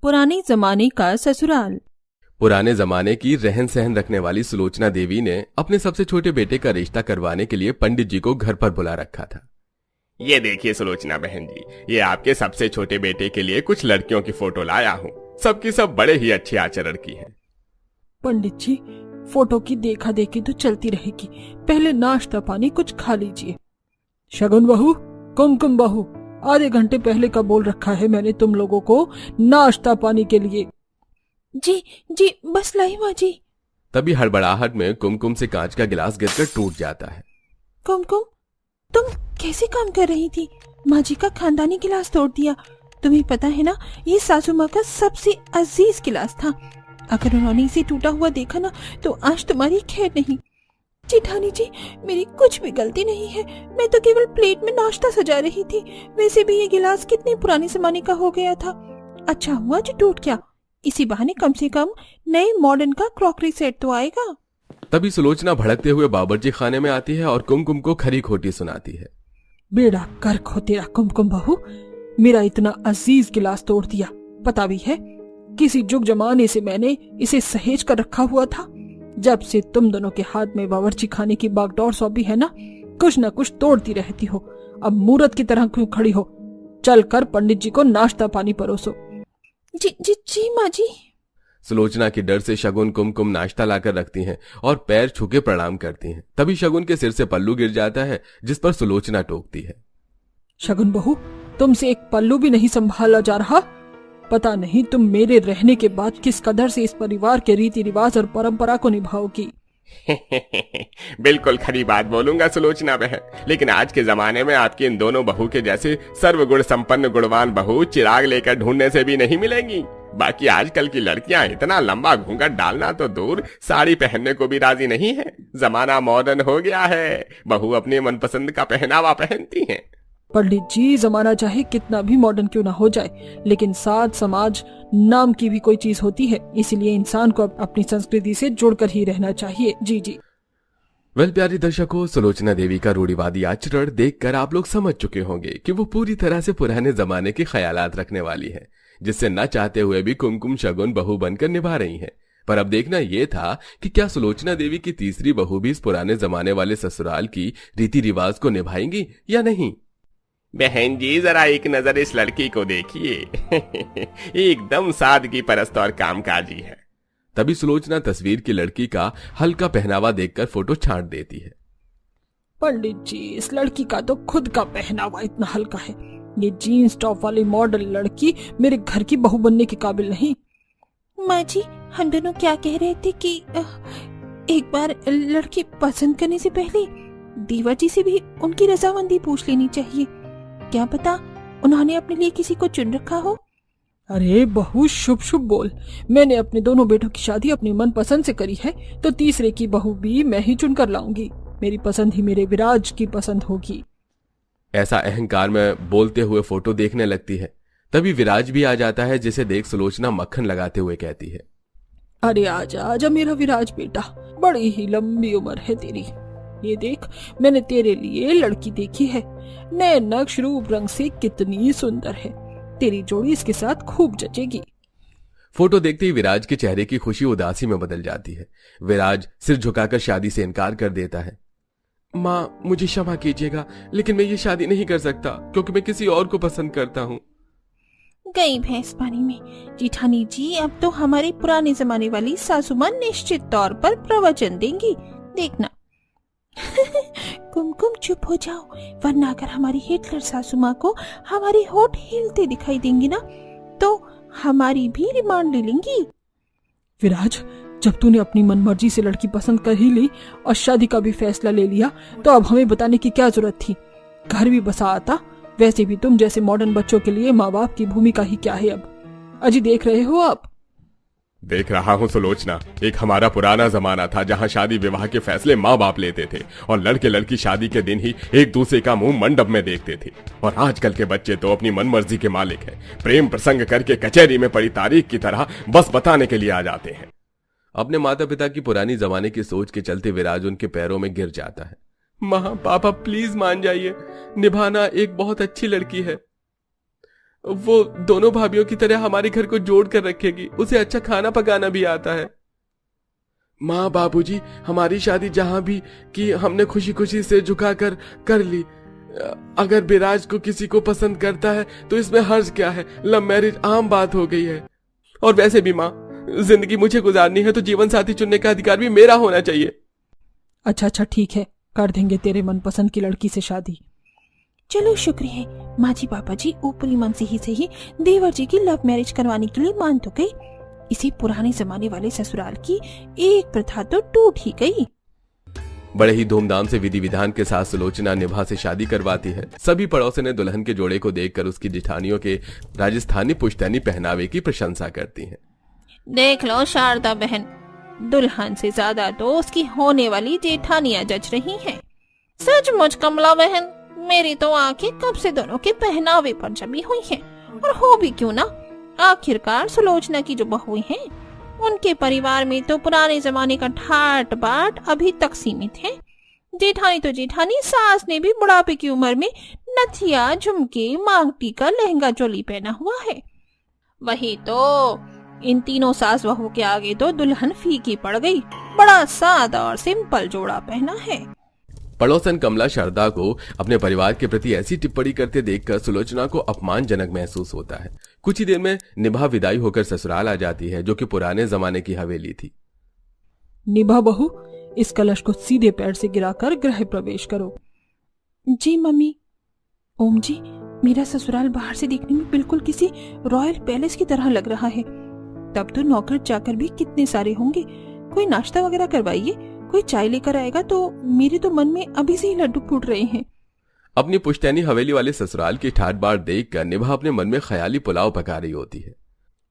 पुराने जमाने का ससुराल। पुराने जमाने की रहन सहन रखने वाली सुलोचना देवी ने अपने सबसे छोटे बेटे का रिश्ता करवाने के लिए पंडित जी को घर पर बुला रखा था। ये देखिए सुलोचना बहन जी, ये आपके सबसे छोटे बेटे के लिए कुछ लड़कियों की फोटो लाया हूँ। सबकी सब बड़े ही अच्छे आचरण की हैं। पंडित जी, फोटो की देखा देखी तो चलती रहेगी, पहले नाश्ता पानी कुछ खा लीजिए। शगुन बहू, कुमकुम बहू, आधे घंटे पहले का बोल रखा है मैंने तुम लोगों को नाश्ता पानी के लिए। जी जी, बस लाई माँ जी। तभी हड़बड़ाहट में कुमकुम से कांच का गिलास गिरकर टूट जाता है। कुमकुम, तुम कैसे काम कर रही थी? माँ जी का खानदानी गिलास तोड़ दिया। तुम्हें पता है ना, ये सासू माँ का सबसे अजीज गिलास था। अगर उन्होंने इसे टूटा हुआ देखा ना तो आज तुम्हारी खैर नहीं। जेठानी जी, मेरी कुछ भी गलती नहीं है, मैं तो केवल प्लेट में नाश्ता सजा रही थी। वैसे भी ये गिलास कितने पुराने जमाने का हो गया था। अच्छा हुआ जो टूट गया, इसी बहाने कम से कम नए मॉडर्न का क्रॉकरी सेट तो आएगा। तभी सुलोचना भड़कते हुए बावर्ची खाने में आती है और कुमकुम को खरी खोटी सुनाती है। बेड़ा गर्क हो तेरा कुमकुम बहू, मेरा इतना अजीज गिलास तोड़ दिया। पता भी है, किसी जुग जमाने से मैंने इसे सहेज कर रखा हुआ था। जब से तुम दोनों के हाथ में बावर्ची खाने की बागडोर सौंपी है ना कुछ तोड़ती रहती हो। अब मूरत की तरह क्यों खड़ी हो? चल कर पंडित जी को नाश्ता पानी परोसो। जी जी जी माँ जी। सुलोचना के डर से शगुन कुमकुम नाश्ता लाकर रखती हैं और पैर छू के प्रणाम करती हैं। तभी शगुन के सिर से पल्लू गिर जाता है, जिस पर सुलोचना टोकती है। शगुन बहू, तुमसे एक पल्लू भी नहीं संभाला जा रहा। पता नहीं तुम मेरे रहने के बाद किस कदर से इस परिवार के रीति रिवाज और परंपरा को निभाओगी। बिल्कुल खरी बात बोलूंगा सुलोचना बहन, लेकिन आज के जमाने में आपकी इन दोनों बहू के जैसे सर्वगुण संपन्न गुणवान बहू चिराग लेकर ढूंढने से भी नहीं मिलेंगी। बाकी आजकल की लड़कियां इतना लंबा घूंघट डालना तो दूर, साड़ी पहनने को भी राजी नहीं है। जमाना मॉडर्न हो गया है, बहू अपने मनपसंद का पहनावा पहनती हैं। पंडित जी, जमाना चाहे कितना भी मॉडर्न क्यों ना हो जाए, लेकिन साथ समाज नाम की भी कोई चीज होती है। इसीलिए इंसान को अपनी संस्कृति से जुड़कर ही रहना चाहिए। जी जी। वेल प्यारे दर्शकों, सुलोचना देवी का रूढ़िवादी आचरण देखकर आप लोग समझ चुके होंगे कि वो पूरी तरह से पुराने जमाने के ख्यालात रखने वाली है, जिससे न चाहते हुए भी कुमकुम शगुन बहू बनकर निभा रही हैं। पर अब देखना यह था कि क्या सुलोचना देवी की तीसरी बहू भी इस पुराने जमाने वाले ससुराल की रीति रिवाज को निभाएंगी या नहीं। बहन जी, जरा एक नजर इस लड़की को देखिए। एकदम सादगी परस्त और कामकाजी है। तभी सुलोचना तस्वीर की लड़की का हल्का पहनावा देखकर फोटो छांट देती है। पंडित जी, इस लड़की का तो खुद का पहनावा इतना हल्का है। ये जीन्स टॉप वाली मॉडल लड़की मेरे घर की बहू बनने के काबिल नहीं। माँ जी, हम दोनों क्या कह रहे थे कि एक बार लड़की पसंद करने से पहले दीवा जी से भी उनकी रजामंदी पूछ लेनी चाहिए। क्या पता उन्होंने अपने लिए किसी को चुन रखा हो। अरे बहू, शुभ शुभ बोल। मैंने अपने दोनों बेटों की शादी अपनी मन पसंद से करी है, तो तीसरे की बहू भी मैं ही चुनकर लाऊंगी। मेरी पसंद ही मेरे विराज की पसंद होगी। ऐसा अहंकार में बोलते हुए फोटो देखने लगती है। तभी विराज भी आ जाता है, जिसे देख सुलोचना मक्खन लगाते हुए कहती है, अरे आजा आजा मेरा विराज बेटा, बड़ी ही लंबी उम्र है तेरी। ये देख, मैंने तेरे लिए लड़की देखी है। नए नक्श रूप रंग से कितनी सुंदर है। तेरी जोड़ी इसके साथ खूब जचेगी। फोटो देखते ही विराज के चेहरे की खुशी उदासी में बदल जाती है। विराज सिर झुकाकर शादी से इनकार कर देता है। माँ, मुझे क्षमा कीजिएगा, लेकिन मैं ये शादी नहीं कर सकता क्योंकि मैं किसी और को पसंद करता हूँ। गई भैंस पानी में। जेठानी जी, अब तो हमारे पुराने जमाने वाली सासू माँ निश्चित तौर पर प्रवचन देंगी, देखना। कुमकुम, चुप हो जाओ, वरना अगर हमारी हिटलर सासू माँ को हमारे होठ हिलते दिखाई देंगे ना तो हमारी भी रिमांड ले लेंगी। विराज, जब तूने अपनी मनमर्जी से लड़की पसंद कर ही ली और शादी का भी फैसला ले लिया, तो अब हमें बताने की क्या जरूरत थी? घर भी बसा आता। वैसे भी तुम जैसे मॉडर्न बच्चों के लिए माँ बाप की भूमिका ही क्या है अब। अजी देख रहे हो आप? देख रहा हूँ सुलोचना, एक हमारा पुराना जमाना था जहाँ शादी विवाह के फैसले माँ बाप लेते थे और लड़के लड़की शादी के दिन ही एक दूसरे का मुंह मंडप में देखते थे। और आजकल के बच्चे तो अपनी मनमर्जी के मालिक हैं। प्रेम प्रसंग करके कचहरी में पड़ी तारीख की तरह बस बताने के लिए आ जाते हैं। अपने माता पिता की पुरानी जमाने की सोच के चलते विराज उनके पैरों में गिर जाता है। माँ, पापा, प्लीज मान जाइए, निभाना एक बहुत अच्छी लड़की है। वो दोनों भाभीियों की तरह हमारे घर को जोड़ कर रखेगी। उसे अच्छा खाना पकाना भी आता है। माँ बाबूजी, हमारी शादी जहां भी की हमने खुशी खुशी से झुकाकर कर ली। अगर विराज को किसी को पसंद करता है तो इसमें हर्ज क्या है? लव मैरिज आम बात हो गई है। और वैसे भी माँ, जिंदगी मुझे गुजारनी है तो जीवन साथी चुनने का अधिकार भी मेरा होना चाहिए। अच्छा ठीक है, कर देंगे तेरे मनपसंद की लड़की से शादी। चलो शुक्र है माँ जी पापा जी ऊपरी मन से ही देवर जी की लव मैरिज करवाने के लिए मान तो गई। इसी पुराने जमाने वाले ससुराल की एक प्रथा तो टूट ही गई। बड़े ही धूमधाम से विधि विधान के साथ सुलोचना निभा से शादी करवाती है। सभी पड़ोसी ने दुल्हन के जोड़े को देखकर उसकी जेठानियों के राजस्थानी पुश्तैनी पहनावे की प्रशंसा करती हैं। देख लो शारदा बहन, दुल्हन से ज्यादा तो उसकी होने वाली जेठानियां जच रही हैं। सचमुच कमला बहन, मेरी तो आंखें कब से दोनों के पहनावे पर जमी हुई हैं। और हो भी क्यों ना, आखिरकार सुलोचना की जो बहुएं हैं उनके परिवार में तो पुराने जमाने का ठाट बाट अभी तक सीमित है। जेठानी तो जेठानी, सास ने भी बुढ़ापे की उम्र में नथिया, झुमके, मांग टीका, लहंगा चोली पहना हुआ है। वही तो इन तीनों सास बहू के आगे तो दुल्हन फीकी पड़ गई। बड़ा सादा और सिंपल जोड़ा पहना है। पड़ोसन कमला शारदा को अपने परिवार के प्रति ऐसी टिप्पणी करते देखकर सुलोचना को अपमानजनक महसूस होता है। कुछ ही देर में निभा विदाई होकर ससुराल आ जाती है, जो कि पुराने जमाने की हवेली थी। निभा बहू, इस कलश को सीधे पैर से गिराकर गृह प्रवेश करो। जी मम्मी। ओम जी, मेरा ससुराल बाहर से देखने में बिल्कुल किसी रॉयल पैलेस की तरह लग रहा है। तब तो नौकर चाकर भी कितने सारे होंगे। कोई नाश्ता वगैरह करवाइए, कोई चाय लेकर आएगा तो मेरे तो मन में अभी से ही लड्डू फूट रहे हैं। अपनी पुश्तैनी हवेली वाले ससुराल की ठाट बाट देखकर निभा अपने मन में ख्याली पुलाव पका रही होती है।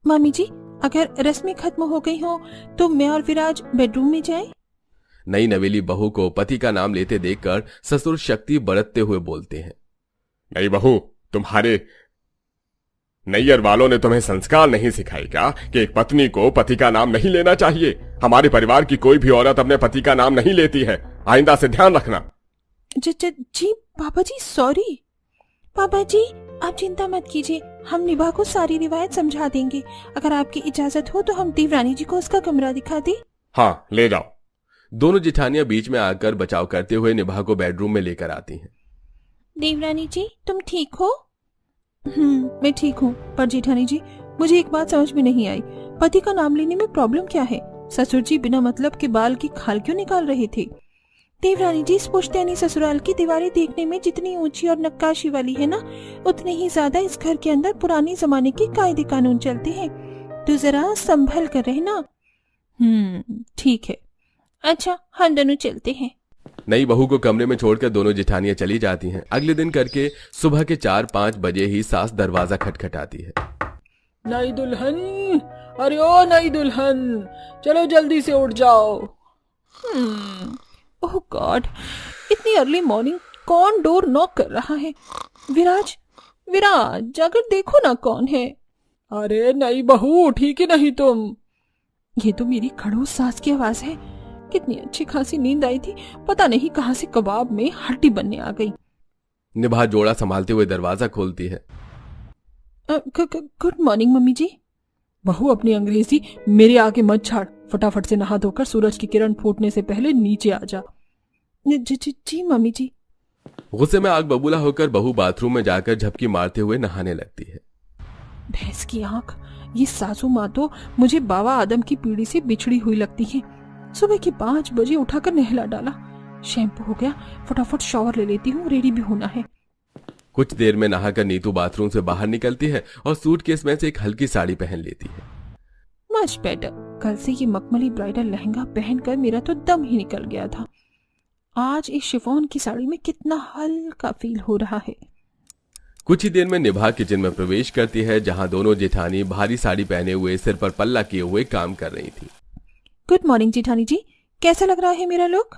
मामी जी, अगर रस्में खत्म हो गई हो तो मैं और विराज बेडरूम में जाएं? नई नवेली बहू को पति का नाम लेते देखकर ससुर शक्ति बरतते हुए बोलते हैं। नई बहू, तुम्हारे नैयर वालों ने तुम्हें संस्कार नहीं सिखाए क्या कि एक पत्नी को पति का नाम नहीं लेना चाहिए? हमारे परिवार की कोई भी औरत अपने पति का नाम नहीं लेती है। आइंदा से ध्यान रखना। जी पापा जी, सॉरी। पापा जी, आप चिंता मत कीजिए, हम निभा को सारी रिवायत समझा देंगे। अगर आपकी इजाजत हो तो हम देवरानी जी को उसका कमरा दिखा दें। हाँ, ले जाओ। दोनों जेठानियां बीच में आकर बचाव करते हुए निभा को बेडरूम में लेकर आती हैं। देवरानी जी, तुम ठीक हो? मैं ठीक हूँ, पर जेठानी जी, मुझे एक बात समझ में नहीं आई। पति का नाम लेने में प्रॉब्लम क्या है? ससुर जी बिना मतलब के बाल की खाल क्यों निकाल रहे थे? देवरानी जी, इस पुश्तैनी ससुराल की दीवारें देखने में जितनी ऊंची और नक्काशी वाली है ना, उतने ही ज्यादा इस घर के अंदर पुराने जमाने के कायदे कानून चलते हैं। तो जरा संभल कर रहना। ठीक है। अच्छा, हम दोनों चलते हैं। नई बहू को कमरे में छोड़कर दोनों जेठानियां चली जाती हैं। अगले दिन करके सुबह के 4-5 बजे ही सास दरवाजा खटखटाती है। नई दुल्हन, अरे ओ नई दुल्हन, चलो जल्दी से उठ जाओ। ओह गॉड, इतनी अर्ली मॉर्निंग कौन डोर नॉक कर रहा है? विराज, विराज, जाकर देखो ना कौन है। अरे नई बहू, उठी कि नहीं तुम? ये तो मेरी खड़ूस सास की आवाज है। कितनी अच्छी खासी नींद आई थी, पता नहीं कहां से कबाब में हड्डी बनने आ गई। निभा जोड़ा संभालते हुए दरवाजा खोलती है। गुड मॉर्निंग मम्मी जी। बहू, अपनी अंग्रेजी मेरे आगे मत झाड़। फटाफट से नहा धोकर सूरज की किरण फूटने से पहले नीचे आ जा। जी मम्मी जी। गुस्से में आग बबूला होकर बहू बाथरूम में जाकर झपकी मारते हुए नहाने लगती है। भैंस की आंख, ये सासू माँ तो मुझे बाबा आदम की पीढ़ी से बिछड़ी हुई लगती है। सुबह के 5 बजे उठाकर नहला डाला, शैम्पू हो गया, फटाफट शॉवर ले लेती हूँ, रेडी भी होना है। कुछ देर में नहाकर नीतू बाथरूम से बाहर निकलती है और सूटकेस में से एक हल्की साड़ी पहन लेती है। Much better. कल से ये मखमली ब्राइडल लहंगा पहनकर मेरा तो दम ही निकल गया था। आज इस शिफॉन की साड़ी में कितना हल्का फील हो रहा है। कुछ ही देर में निभा किचन में प्रवेश करती है, जहां दोनों जेठानी भारी साड़ी पहने हुए सिर पर पल्ला किए हुए काम कर रही थी। गुड मॉर्निंग जेठानी जी, कैसा लग रहा है मेरा लुक?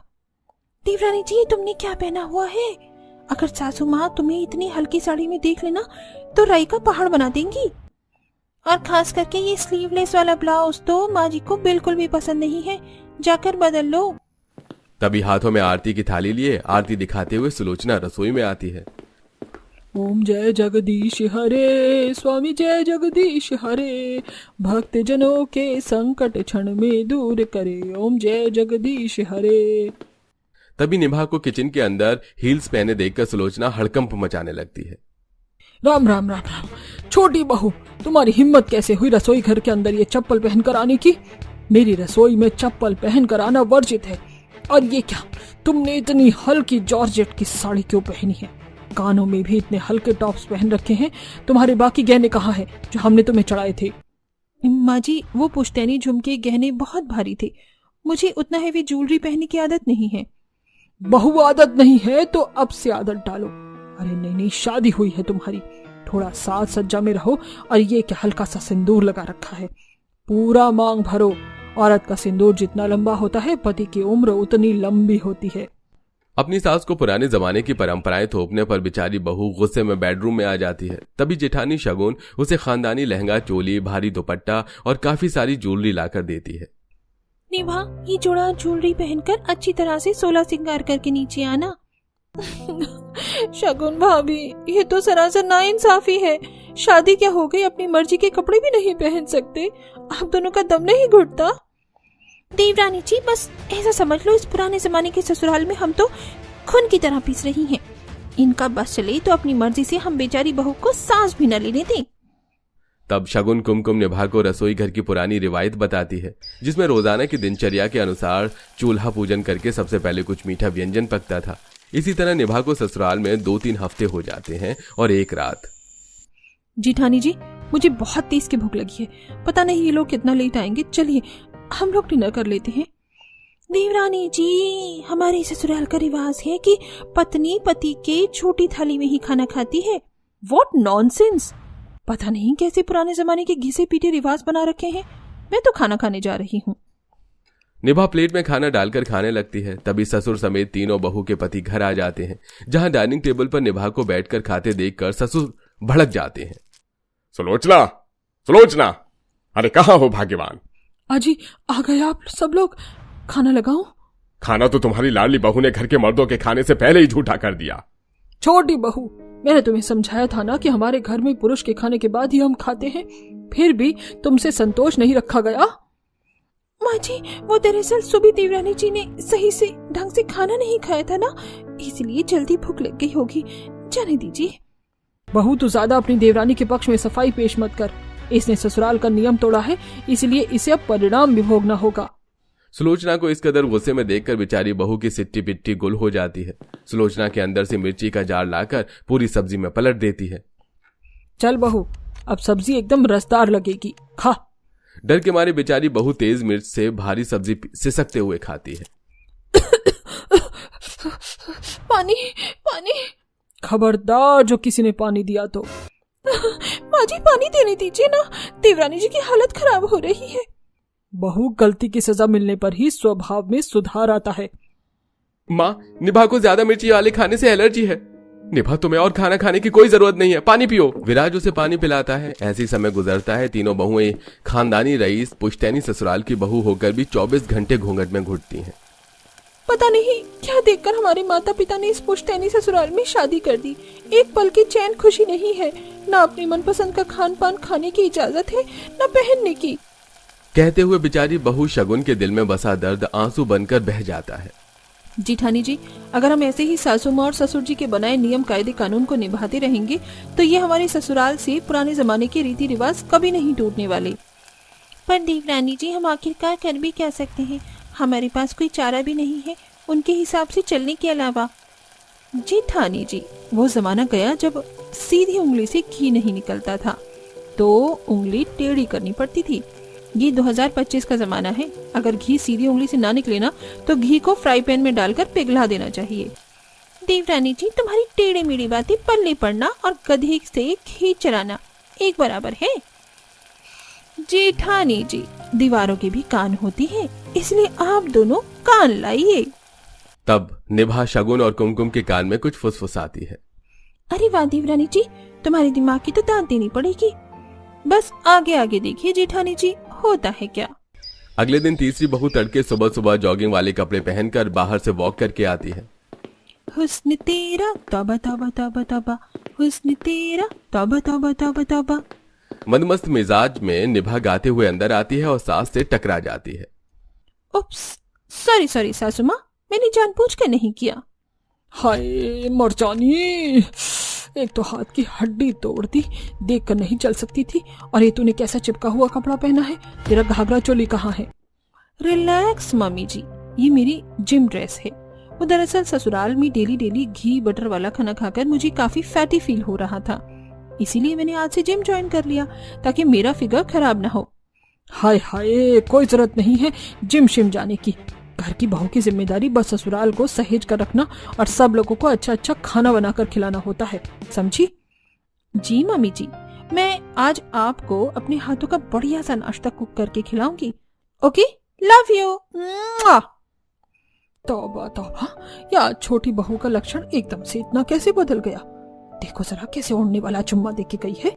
देवरानी जी, तुमने क्या पहना हुआ है? अगर सासू माँ तुम्हें इतनी हल्की साड़ी में देख लेना तो राई का पहाड़ बना देंगी। और खास करके ये स्लीवलेस वाला ब्लाउज तो माँ जी को बिल्कुल भी पसंद नहीं है, जाकर बदल लो। तभी हाथों में आरती की थाली लिए आरती दिखाते हुए सुलोचना रसोई में आती है। ओम जय जगदीश हरे, स्वामी जय जगदीश हरे, भक्त जनों के संकट क्षण में दूर करे, ओम जय जगदीश हरे। तभी निभा को किचन के अंदर हील्स पहने देखकर सुलोचना हड़कंप मचाने लगती है। राम राम राम राम, छोटी बहू, तुम्हारी हिम्मत कैसे हुई रसोई घर के अंदर ये चप्पल पहनकर आने की? मेरी रसोई में चप्पल पहनकर आना वर्जित है। और ये क्या, तुमने इतनी हल्की जॉर्जेट की साड़ी क्यों पहनी है? कानों में भी इतने हल्के टॉप्स पहन रखे हैं। तुम्हारे बाकी गहने कहाँ हैं जो हमने तुम्हें चढ़ाए थे? माँ जी, वो पुश्तैनी झुमके गहने बहुत भारी थे, मुझे उतना हैवी ज्वेलरी पहनने की आदत नहीं है। बहु आदत नहीं है तो अब से आदत डालो। अरे नहीं नहीं, शादी हुई है तुम्हारी, थोड़ा साज सज्जा में रहो। और ये क्या हल्का सा सिंदूर लगा रखा है? पूरा मांग भरो। औरत का सिंदूर जितना लंबा होता है, पति की उम्र उतनी लंबी होती है। अपनी सास को पुराने जमाने की परंपराएं थोपने पर बेचारी बहू गुस्से में बेडरूम में आ जाती है। तभी जेठानी शगुन उसे खानदानी लहंगा, चोली, भारी दुपट्टा और काफी सारी ज्वेलरी लाकर देती है। निभा, ये जोड़ा ज्वेलरी पहनकर अच्छी तरह से 16 श्रृंगार करके नीचे आना। शगुन भाभी, ये तो सरासर नाइंसाफी है। शादी क्या हो गई, अपनी मर्जी के कपड़े भी नहीं पहन सकते? आप दोनों का दम नहीं घुटता? देवरानी जी, बस ऐसा समझ लो, इस पुराने जमाने के ससुराल में हम तो खून की तरह पीस रही हैं। इनका बस चले तो अपनी मर्जी से हम बेचारी बहू को सांस भी न लेने दें। तब शगुन कुमकुम निभा को रसोई घर की पुरानी रिवायत बताती है, जिसमें रोजाना की दिनचर्या के अनुसार चूल्हा पूजन करके सबसे पहले कुछ मीठा व्यंजन पकता था। इसी तरह निभा को ससुराल में 2-3 हफ्ते हो जाते हैं और एक रात। जेठानी जी, मुझे बहुत तेज की भूख लगी है, पता नहीं ये लोग कितना लेट आएंगे। चलिए हम लोग डिनर कर लेते हैं। देवरानी जी, हमारे ससुराल का रिवाज है कि पत्नी पति के छोटी थाली में ही खाना खाती है। What nonsense! पता नहीं कैसे पुराने जमाने के घिसे पीटे रिवाज बना रखे हैं। मैं तो खाना खाने जा रही हूँ। निभा प्लेट में खाना डालकर खाने लगती है। तभी ससुर समेत तीनों बहू के पति घर आ जाते हैं, जहां डाइनिंग टेबल पर निभा को बैठकर खाते देखकर ससुर भड़क जाते हैं। सुलोचना, सुलोचना, अरे कहाँ हो भाग्यवान? अजी, आ गए आप सब लोग। खाना लगाऊं? खाना तो तुम्हारी लाडली बहू ने घर के मर्दों के खाने से पहले ही झूठा कर दिया। छोटी बहू, मैंने तुम्हें समझाया था ना कि हमारे घर में पुरुष के खाने के बाद ही हम खाते हैं, फिर भी तुमसे संतोष नहीं रखा गया। माँ जी, वो दरअसल सुबह देवरानी जी ने सही से ढंग से खाना नहीं खाया था ना, इसलिए जल्दी भूख लग गई होगी। जाने दीजिए। बहू, तू ज्यादा अपनी देवरानी के पक्ष में सफाई पेश मत कर। इसने ससुराल का नियम तोड़ा है, इसलिए इसे अब परिणाम भी भोगना होगा। सुलोचना को इस कदर गुस्से में देखकर बेचारी बहू की सिट्टी पिट्टी गुल हो जाती है। सुलोचना के अंदर से मिर्ची का जार लाकर पूरी सब्जी में पलट देती है। चल बहू, अब सब्जी एकदम रसदार लगेगी, खा। डर के मारे बेचारी बहू तेज मिर्च से भारी सब्जी सिसकते हुए खाती है। पानी, पानी। खबरदार जो किसी ने पानी दिया तो। माँ जी, पानी देने दीजिए ना, देवरानी जी की हालत खराब हो रही है। बहू, गलती की सजा मिलने पर ही स्वभाव में सुधार आता है। माँ, निभा को ज्यादा मिर्ची वाले खाने से एलर्जी है। निभा, तुम्हें और खाना खाने की कोई जरूरत नहीं है, पानी पियो। विराज उसे पानी पिलाता है। ऐसी समय गुजरता है। तीनों बहुएं खानदानी रईस पुश्तैनी ससुराल की बहू होकर भी 24 घंटे घूंघट में घुटती हैं। पता नहीं क्या देखकर हमारे माता पिता ने इस पुश्तैनी ससुराल में शादी कर दी। एक पल की चैन खुशी नहीं है, ना अपनी मनपसंद का खान पान खाने की इजाजत है, ना पहनने की। कहते हुए बेचारी बहू शगुन के दिल में बसा दर्द आंसू बनकर बह जाता है। जेठानी जी, अगर हम ऐसे ही सासू माँ और ससुर जी के बनाए नियम कायदे कानून को निभाते रहेंगे तो ये हमारे ससुराल से पुराने जमाने के रीति रिवाज कभी नहीं टूटने वाले। पर देवरानी जी, हम आखिरकार कर भी क्या सकते हैं? हमारे पास कोई चारा भी नहीं है उनके हिसाब से चलने के अलावा। जेठानी जी, वो जमाना गया जब सीधी उंगली से घी नहीं निकलता था, तो उंगली टेढ़ी करनी पड़ती थी। ये 2025 का जमाना है। अगर घी सीधी उंगली से ना निकले ना, तो घी को फ्राई पैन में डालकर पिघला देना चाहिए। देवरानी जी, तुम्हारी टेढ़ी मेढ़ी बातें पल्ले पड़ना और गधे से घी चराना एक बराबर है। जेठानी जी, दीवारों के भी कान होती हैं, इसलिए आप दोनों कान लाइए। तब निभा शगुन और कुमकुम के कान में कुछ फुसफुसाती है। अरे वाह देवरानी जी, तुम्हारे दिमाग की तो दांत देनी पड़ेगी। बस आगे आगे देखिए जेठानी जी, होता है क्या। अगले दिन तीसरी बहू तड़के सुबह सुबह जॉगिंग वाले कपड़े पहनकर बाहर से वॉक करके आती है। हुस्न तेरा तौबा तौबा तौबा तौबा, हुस्न तेरा तौबा तौबा तौबा तौबा। मदमस्त मिजाज में निभा गाते हुए अंदर आती है और सास से टकरा जाती है। उप्स, सॉरी सॉरी सासू माँ, मैंने जानबूझकर नहीं किया। हाय मरजानी, एक तो हाथ की हड्डी तोड़ दी, देख कर नहीं चल सकती थी, और ये तूने कैसा चिपका हुआ कपड़ा पहना है? तेरा घाघरा चोली कहाँ है? रिलैक्स मामी जी, ये मेरी जिम ड्रेस है। वो दरअसल ससुराल में डेली डेली घी बटर वाला खाना खाकर मुझे काफी फैटी फील हो रहा था, इसीलिए मैंने आज से जिम ज्वाइन कर लिया ताकि मेरा फिगर खराब ना हो। हाय हाय, कोई जरूरत नहीं है जिम शिम जाने की। घर की बहू की जिम्मेदारी बस ससुराल को सहेज कर रखना और सब लोगों को अच्छा अच्छा खाना बनाकर खिलाना होता है, समझी? जी मामी जी, मैं आज आपको अपने हाथों का बढ़िया सा नाश्ता कुक करके खिलाऊंगी। Okay, love you. तौबा तौबा, या छोटी बहू का लक्षण एकदम से इतना कैसे बदल गया? देखो जरा कैसे ओढ़ने वाला चुम्मा दे के गई है।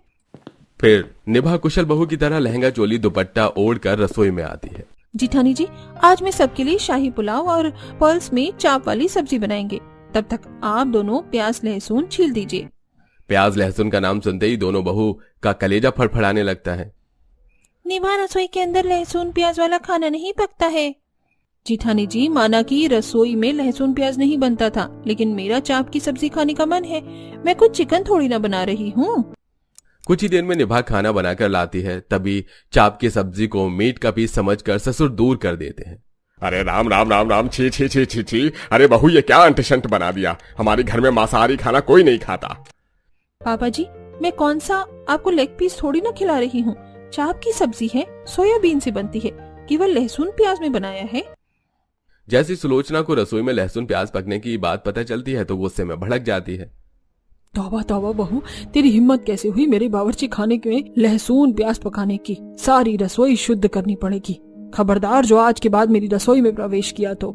फिर निभा कुशल बहू की तरह लहंगा चोली दुपट्टा ओढ़ कर रसोई में आती है। जिठानी जी, आज मैं सबके लिए शाही पुलाव और पर्ल्स में चाप वाली सब्जी बनाएंगे, तब तक आप दोनों प्याज लहसुन छील दीजिए। प्याज लहसुन का नाम सुनते ही दोनों बहू का कलेजा फड़फड़ाने लगता है। निभा, रसोई के अंदर लहसुन प्याज वाला खाना नहीं पकता है। जिठानी जी, माना कि रसोई में लहसुन प्याज नहीं बनता था, लेकिन मेरा चाप की सब्जी खाने का मन है। मैं कुछ चिकन थोड़ी ना बना रही हूँ। कुछ ही देर में निभा खाना बनाकर लाती है, तभी चाप की सब्जी को मीट का पीस समझकर ससुर दूर कर देते हैं। अरे राम राम राम राम, छी छी छी छी छी, अरे बहू ये क्या अंटशंट बना दिया? हमारे घर में मांसाहारी खाना कोई नहीं खाता। पापा जी, मैं कौन सा आपको लेग पीस थोड़ी ना खिला रही हूँ। चाप की सब्जी है, सोयाबीन से बनती है, केवल लहसुन प्याज में बनाया है। जैसी सुलोचना को रसोई में लहसुन प्याज पकने की बात पता चलती है तो गुस्से में भड़क जाती है। तौबा तौबा बहू, तेरी हिम्मत कैसे हुई मेरे बावर्ची खाने में लहसुन प्याज पकाने की? सारी रसोई शुद्ध करनी पड़ेगी। खबरदार जो आज के बाद मेरी रसोई में प्रवेश किया तो।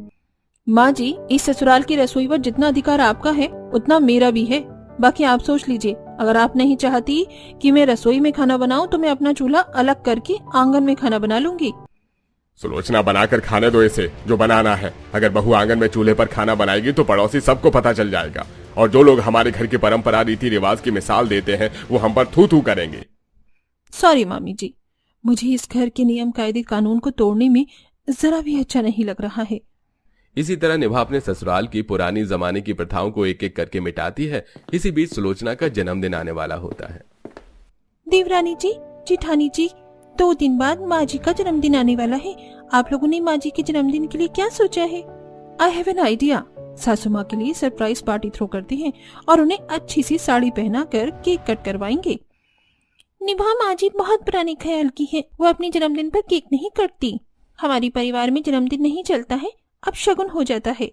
माँ जी, इस ससुराल की रसोई पर जितना अधिकार आपका है उतना मेरा भी है। बाकी आप सोच लीजिए, अगर आप नहीं चाहती कि मैं रसोई में खाना बनाऊं तो मैं अपना चूल्हा अलग करके आंगन में खाना बना लूंगी। सुलोचना, बनाकर खाने दो इसे जो बनाना है। अगर बहू आंगन में चूल्हे पर खाना बनाएगी तो पड़ोसी सबको पता चल जाएगा, और जो लोग हमारे घर की परंपरा रीति रिवाज की मिसाल देते हैं वो हम पर थू थू करेंगे। सॉरी मामी जी, मुझे इस घर के नियम कायदे कानून को तोड़ने में जरा भी अच्छा नहीं लग रहा है। इसी तरह निभा अपने ससुराल की पुरानी जमाने की प्रथाओं को एक एक करके मिटाती है। इसी बीच सुलोचना का जन्मदिन आने वाला होता है। देवरानी जी, जिठानी जी, 2 दिन बाद माँ जी का जन्मदिन आने वाला है। आप लोगों ने माँ जी के जन्मदिन के लिए क्या सोचा है? I have an idea. सासू माँ के लिए सरप्राइज पार्टी थ्रो करते हैं और उन्हें अच्छी सी साड़ी पहना कर केक कट करवाएंगे। निभा, माँ जी बहुत पुराने ख्याल की है, वो अपने जन्मदिन पर केक नहीं कटती। हमारे परिवार में जन्मदिन नहीं चलता है, अब शगुन हो जाता है।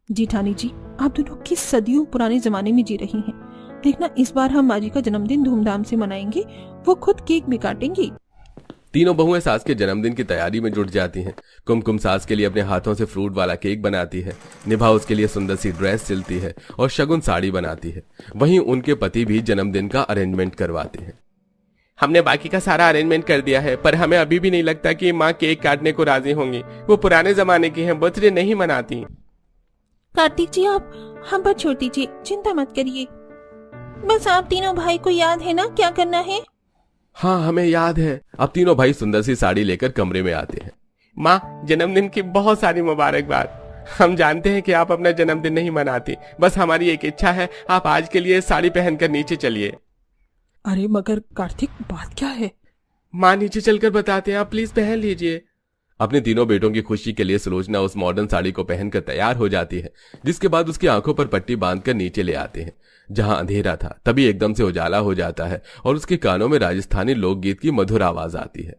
जिठानी जी, आप दोनों किस सदियों पुराने जमाने में जी रही हैं। देखना, इस बार हम माँ जी का जन्मदिन धूमधाम से मनाएंगे, वो खुद केक भी काटेंगी। तीनों बहुएं सास के जन्मदिन की तैयारी में जुट जाती हैं। कुमकुम सास के लिए अपने हाथों से फ्रूट वाला केक बनाती है। निभा उसके लिए सुंदर सी ड्रेस सिलती है और शगुन साड़ी बनाती है। वहीं उनके पति भी जन्मदिन का अरेंजमेंट करवाते हैं। हमने बाकी का सारा अरेंजमेंट कर दिया है, पर हमें अभी भी नहीं लगता कि माँ केक काटने को राजी होंगी। वो पुराने जमाने की हैं, बर्थडे नहीं मनाती। कार्तिक जी, आप हम पर छोड़ दीजिए, चिंता मत करिए। बस आप तीनों भाई को याद है ना क्या करना है? हाँ, हमें याद है। अब तीनों भाई सुंदर सी साड़ी लेकर कमरे में आते हैं। माँ, जन्मदिन की बहुत सारी मुबारकबाद। हम जानते हैं कि आप अपना जन्मदिन नहीं मनाती, बस हमारी एक इच्छा है, आप आज के लिए साड़ी पहनकर नीचे चलिए। अरे मगर कार्तिक, बात क्या है? माँ, नीचे चलकर बताते हैं, आप प्लीज पहन लीजिए। अपने तीनों बेटों की खुशी के लिए सुलोचना उस मॉडर्न साड़ी को पहनकर तैयार हो जाती है, जिसके बाद उसकी आंखों पर पट्टी बांधकर नीचे ले आते हैं। जहां अंधेरा था तभी एकदम से उजाला हो जाता है और उसके कानों में राजस्थानी लोकगीत की मधुर आवाज आती है।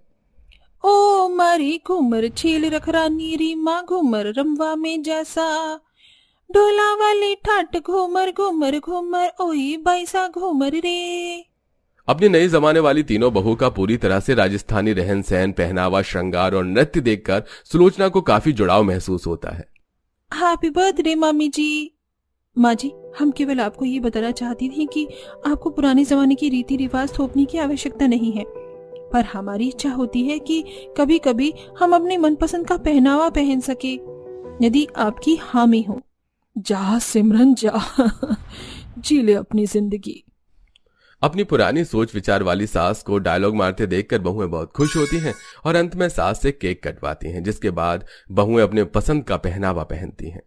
ओ मारी घूमर छील रखरा नीरी माँ घूमर रमवा में जैसा, डोला वाली ठाट घूमर घूमर घूमर ओई बैसा घूमर रे। अपनी नए जमाने वाली तीनों बहू का पूरी तरह से राजस्थानी रहन सहन, पहनावा, श्रृंगार और नृत्य देखकर सुलोचना को काफी जुड़ाव महसूस होता है। हैप्पी बर्थडे मम्मी जी। माँ जी, हम केवल आपको ये बताना चाहती थी कि आपको पुराने जमाने की रीति रिवाज थोपने की आवश्यकता नहीं है, पर हमारी इच्छा होती है कि कभी कभी हम अपने मनपसंद का पहनावा पहन सके, यदि आपकी हामी हो। जा सिमरन जा, जी ले अपनी जिंदगी। अपनी पुरानी सोच विचार वाली सास को डायलॉग मारते देखकर बहुएं बहुत खुश होती हैं और अंत में सास से केक कटवाती हैं, जिसके बाद बहुएं अपने पसंद का पहनावा पहनती हैं।